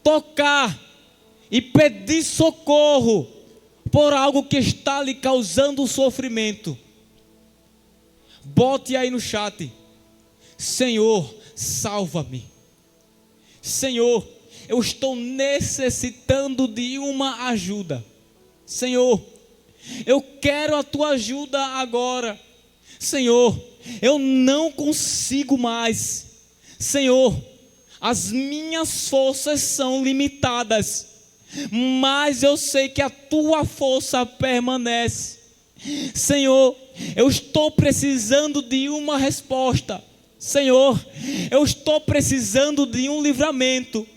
tocar e pedir socorro por algo que está lhe causando sofrimento, bote aí no chat: Senhor, salva-me. Senhor, eu estou necessitando de uma ajuda. Senhor, Eu quero a tua ajuda agora. Senhor, eu não consigo mais. Senhor, as minhas forças são limitadas, mas eu sei que a tua força permanece. Senhor, eu estou precisando de uma resposta. Senhor, eu estou precisando de um livramento,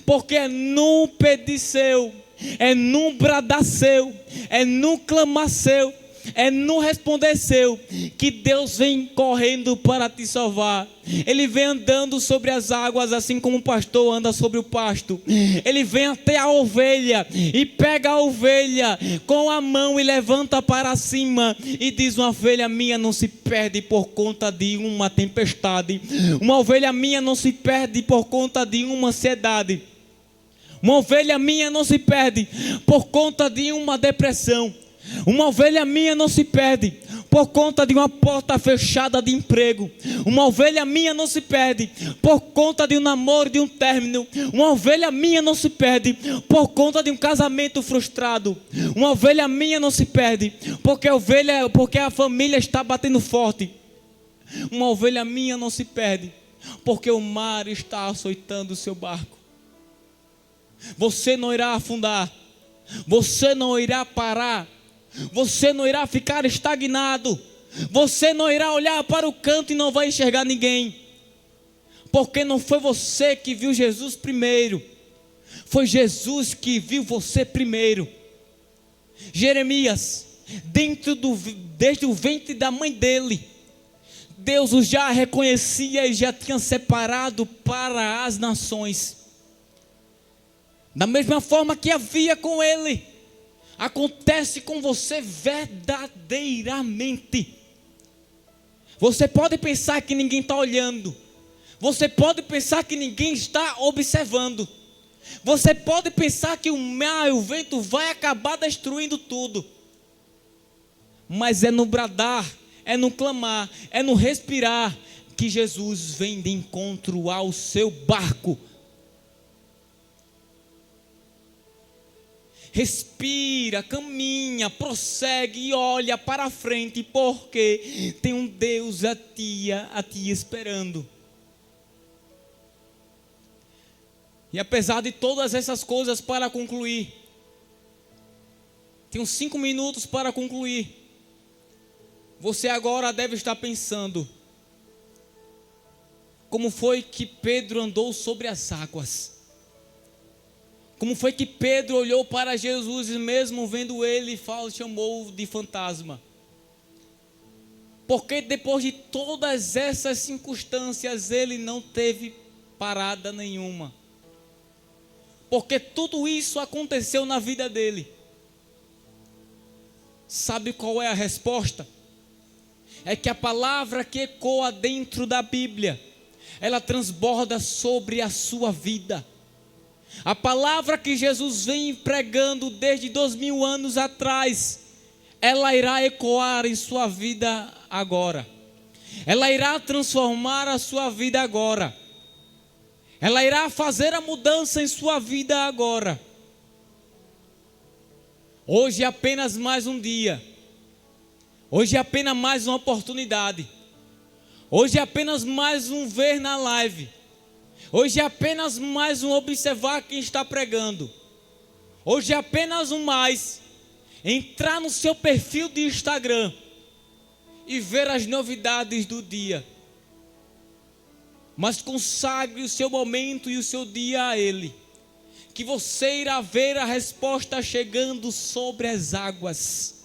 porque é num pedir seu, é num bradar seu, é num clamar seu, é num responder seu, que Deus vem correndo para te salvar. Ele vem andando sobre as águas, assim como o pastor anda sobre o pasto. Ele vem até a ovelha e pega a ovelha com a mão e levanta para cima e diz: uma ovelha minha não se perde por conta de uma tempestade. Uma ovelha minha não se perde por conta de uma ansiedade. Uma ovelha minha não se perde por conta de uma depressão. Uma ovelha minha não se perde por conta de uma porta fechada de emprego. Uma ovelha minha não se perde por conta de um namoro, de um término. Uma ovelha minha não se perde por conta de um casamento frustrado. Uma ovelha minha não se perde porque a família está batendo forte. Uma ovelha minha não se perde porque o mar está açoitando o seu barco. Você não irá afundar. Você não irá parar. Você não irá ficar estagnado. Você não irá olhar para o canto e não vai enxergar ninguém. Porque não foi você que viu Jesus primeiro. Foi Jesus que viu você primeiro. Jeremias, desde o ventre da mãe dele, Deus o já reconhecia e já tinha separado para as nações. Da mesma forma que havia com ele, acontece com você verdadeiramente. Você pode pensar que ninguém está olhando. Você pode pensar que ninguém está observando. Você pode pensar que o mar e o vento vai acabar destruindo tudo. Mas é no bradar, é no clamar, é no respirar que Jesus vem de encontro ao seu barco. Respira, caminha, prossegue e olha para frente, porque tem um Deus a ti esperando. E apesar de todas essas coisas, para concluir, tenho 5 minutos para concluir. Você agora deve estar pensando: como foi que Pedro andou sobre as águas? Como foi que Pedro olhou para Jesus e mesmo vendo ele, chamou de fantasma? Porque depois de todas essas circunstâncias, ele não teve parada nenhuma. Porque tudo isso aconteceu na vida dele. Sabe qual é a resposta? É que a palavra que ecoa dentro da Bíblia, ela transborda sobre a sua vida. A palavra que Jesus vem pregando desde 2000 anos atrás, ela irá ecoar em sua vida agora. Ela irá transformar a sua vida agora. Ela irá fazer a mudança em sua vida agora. Hoje é apenas mais um dia. Hoje é apenas mais uma oportunidade. Hoje é apenas mais um ver na live. Hoje é apenas mais um observar quem está pregando. Hoje é apenas um mais entrar no seu perfil de Instagram e ver as novidades do dia. Mas consagre o seu momento e o seu dia a Ele, que você irá ver a resposta chegando sobre as águas.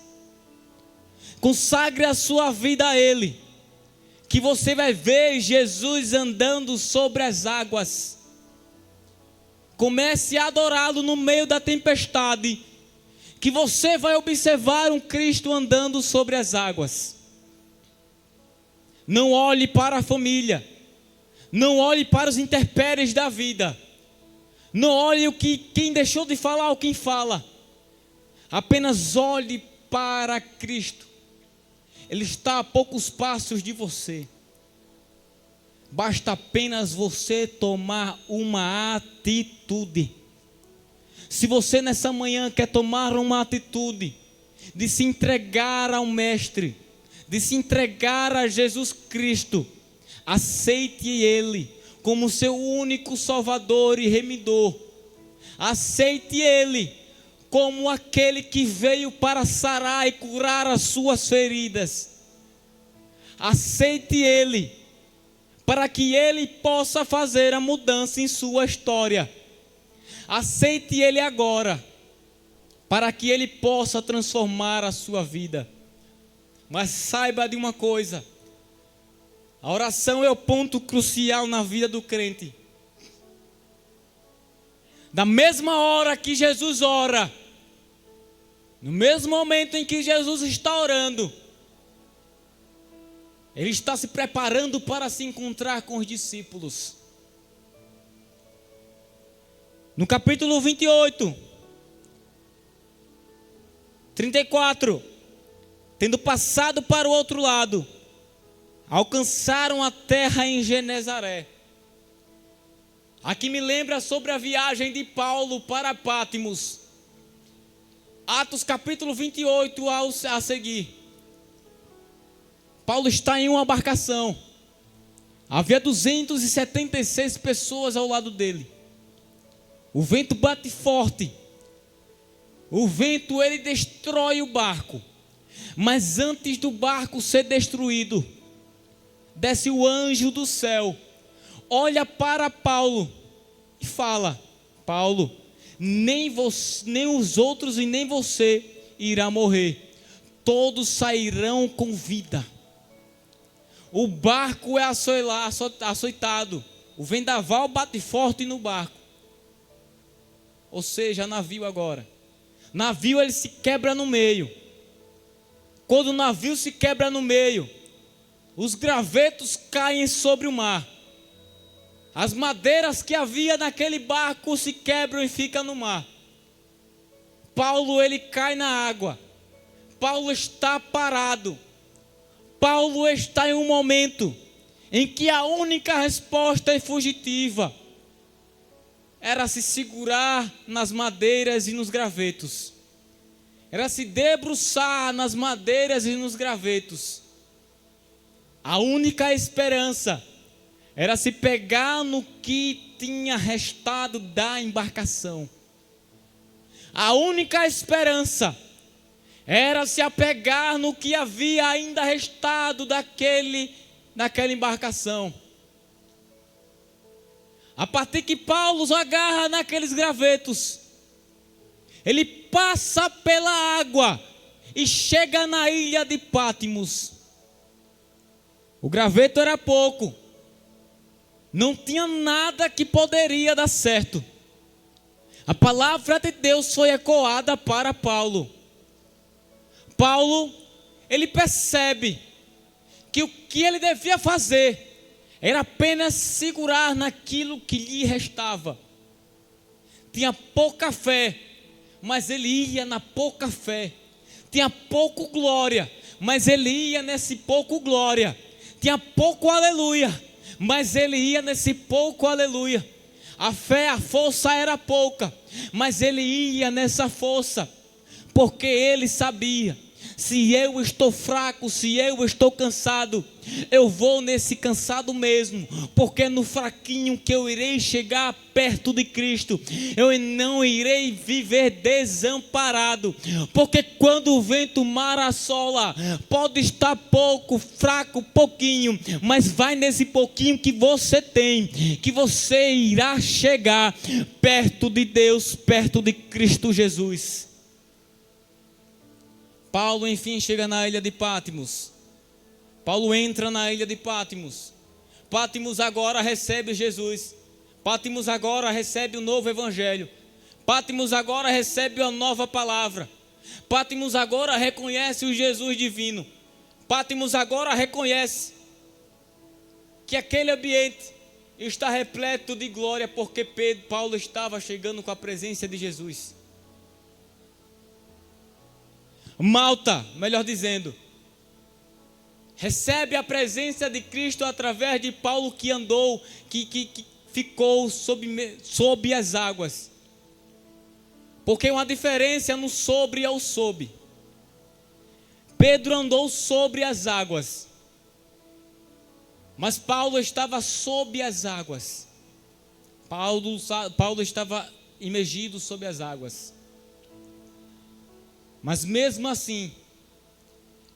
Consagre a sua vida a Ele, que você vai ver Jesus andando sobre as águas. Comece a adorá-lo no meio da tempestade, que você vai observar um Cristo andando sobre as águas. Não olhe para a família, não olhe para os intempéries da vida, não olhe quem deixou de falar ou quem fala, apenas olhe para Cristo. Ele está a poucos passos de você. Basta apenas você tomar uma atitude. Se você nessa manhã quer tomar uma atitude, de se entregar ao Mestre, de se entregar a Jesus Cristo. Aceite Ele como seu único Salvador e Remidor. Aceite Ele como aquele que veio para sarar e curar as suas feridas. Aceite Ele para que Ele possa fazer a mudança em sua história. Aceite Ele agora, para que Ele possa transformar a sua vida. Mas saiba de uma coisa: a oração é o ponto crucial na vida do crente. Da mesma hora que Jesus ora, no mesmo momento em que Jesus está orando, Ele está se preparando para se encontrar com os discípulos. No capítulo 28, 34, tendo passado para o outro lado, alcançaram a terra em Genezaré. Aqui me lembra sobre a viagem de Paulo para Pátimos. Atos capítulo 28 a seguir. Paulo está em uma embarcação. Havia 276 pessoas ao lado dele. O vento bate forte. O vento, ele destrói o barco. Mas antes do barco ser destruído, desce o anjo do céu, olha para Paulo e fala: Paulo, nem os outros e nem você irá morrer. Todos sairão com vida. O barco é açoitado. O vendaval bate forte no barco. Ou seja, navio agora. Navio, ele se quebra no meio. Quando o navio se quebra no meio, os gravetos caem sobre o mar. As madeiras que havia naquele barco se quebram e ficam no mar. Paulo, ele cai na água. Paulo está parado. Paulo está em um momento em que a única resposta é fugitiva. Era se segurar nas madeiras e nos gravetos. Era se debruçar nas madeiras e nos gravetos. A única esperança era se pegar no que tinha restado da embarcação. A única esperança era se apegar no que havia ainda restado daquela embarcação. A partir que Paulo agarra naqueles gravetos, ele passa pela água e chega na ilha de Pátimos. O graveto era pouco, não tinha nada que poderia dar certo. A palavra de Deus foi ecoada para Paulo. Paulo, ele percebe que o que ele devia fazer era apenas segurar naquilo que lhe restava. Tinha pouca fé, mas ele ia na pouca fé. Tinha pouco glória, mas ele ia nesse pouco glória. Tinha pouco aleluia, mas ele ia nesse pouco aleluia. A fé, a força era pouca, mas ele ia nessa força, porque ele sabia: se eu estou fraco, se eu estou cansado, eu vou nesse cansado mesmo, porque é no fraquinho que eu irei chegar perto de Cristo. Eu não irei viver desamparado, porque quando o vento mar assola, pode estar pouco, fraco, pouquinho, mas vai nesse pouquinho que você tem, que você irá chegar perto de Deus, perto de Cristo Jesus. Paulo, enfim, chega na ilha de Pátimos. Paulo entra na ilha de Pátimos. Pátimos agora recebe Jesus. Pátimos agora recebe o novo evangelho. Pátimos agora recebe a nova palavra. Pátimos agora reconhece o Jesus divino. Pátimos agora reconhece que aquele ambiente está repleto de glória, porque Paulo estava chegando com a presença de Jesus. Malta, melhor dizendo, recebe a presença de Cristo através de Paulo, que andou, que ficou sob as águas. Porque uma diferença no sobre ao sob. Pedro andou sobre as águas, mas Paulo estava sob as águas. Paulo estava imergido sob as águas. Mas mesmo assim,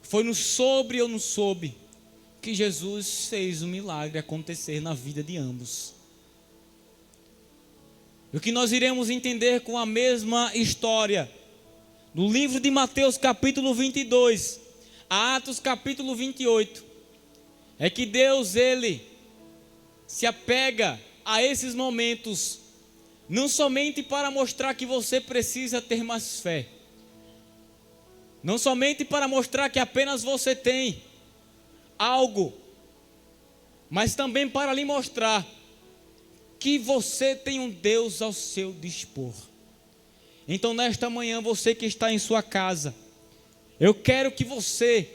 foi no sobre ou no sob que Jesus fez o milagre acontecer na vida de ambos. E o que nós iremos entender com a mesma história, no livro de Mateus capítulo 22, a Atos capítulo 28, é que Deus, Ele se apega a esses momentos, não somente para mostrar que você precisa ter mais fé, não somente para mostrar que apenas você tem algo, mas também para lhe mostrar que você tem um Deus ao seu dispor. Então nesta manhã, você que está em sua casa, eu quero que você,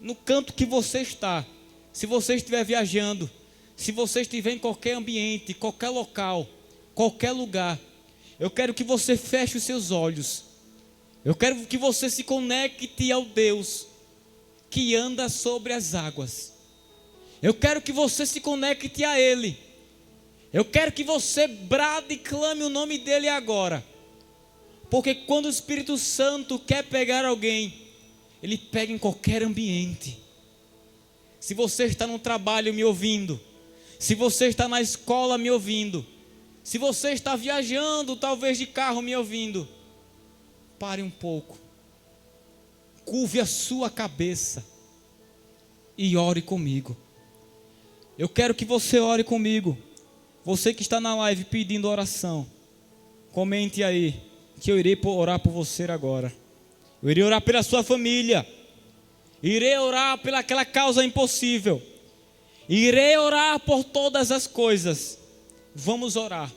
no canto que você está, se você estiver viajando, se você estiver em qualquer ambiente, qualquer local, qualquer lugar, eu quero que você feche os seus olhos. Eu quero que você se conecte ao Deus que anda sobre as águas. Eu quero que você se conecte a Ele. Eu quero que você brade e clame o nome dEle agora. Porque quando o Espírito Santo quer pegar alguém, Ele pega em qualquer ambiente. Se você está no trabalho me ouvindo, se você está na escola me ouvindo, se você está viajando, talvez de carro me ouvindo, pare um pouco, curve a sua cabeça e ore comigo. Eu quero que você ore comigo. Você que está na live pedindo oração, comente aí, que eu irei orar por você agora. Eu irei orar pela sua família, irei orar pelaquela causa impossível, irei orar por todas as coisas. Vamos orar.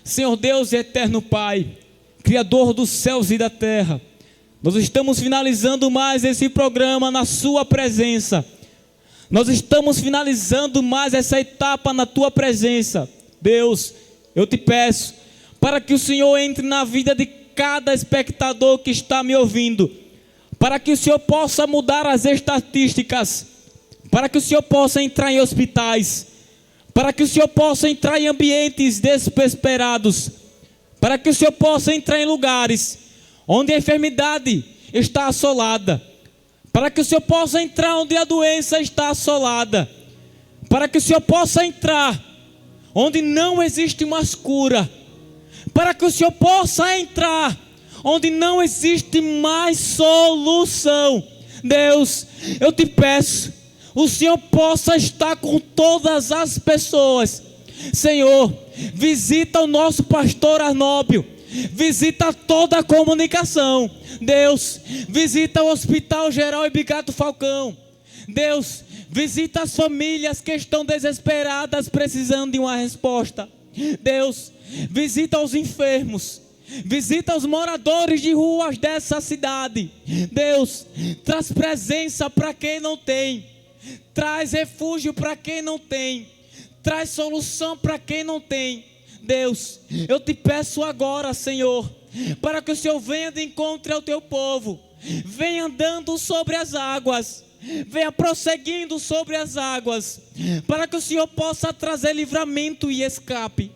Senhor Deus e eterno Pai, Criador dos céus e da terra, nós estamos finalizando mais esse programa na sua presença. Nós estamos finalizando mais essa etapa na tua presença. Deus, eu te peço para que o Senhor entre na vida de cada espectador que está me ouvindo, para que o Senhor possa mudar as estatísticas, para que o Senhor possa entrar em hospitais, para que o Senhor possa entrar em ambientes desesperados, para que o Senhor possa entrar em lugares onde a enfermidade está assolada, para que o Senhor possa entrar onde a doença está assolada, para que o Senhor possa entrar onde não existe mais cura, para que o Senhor possa entrar onde não existe mais solução. Deus, eu te peço, o Senhor possa estar com todas as pessoas. Senhor, visita o nosso pastor Arnóbio, visita toda a comunicação. Deus, visita o Hospital Geral Ibigato Falcão. Deus, visita as famílias que estão desesperadas, precisando de uma resposta. Deus, visita os enfermos, visita os moradores de ruas dessa cidade. Deus, traz presença para quem não tem, traz refúgio para quem não tem, traz solução para quem não tem. Deus, eu te peço agora, Senhor, para que o Senhor venha de encontro ao teu povo, venha andando sobre as águas, venha prosseguindo sobre as águas, para que o Senhor possa trazer livramento e escape.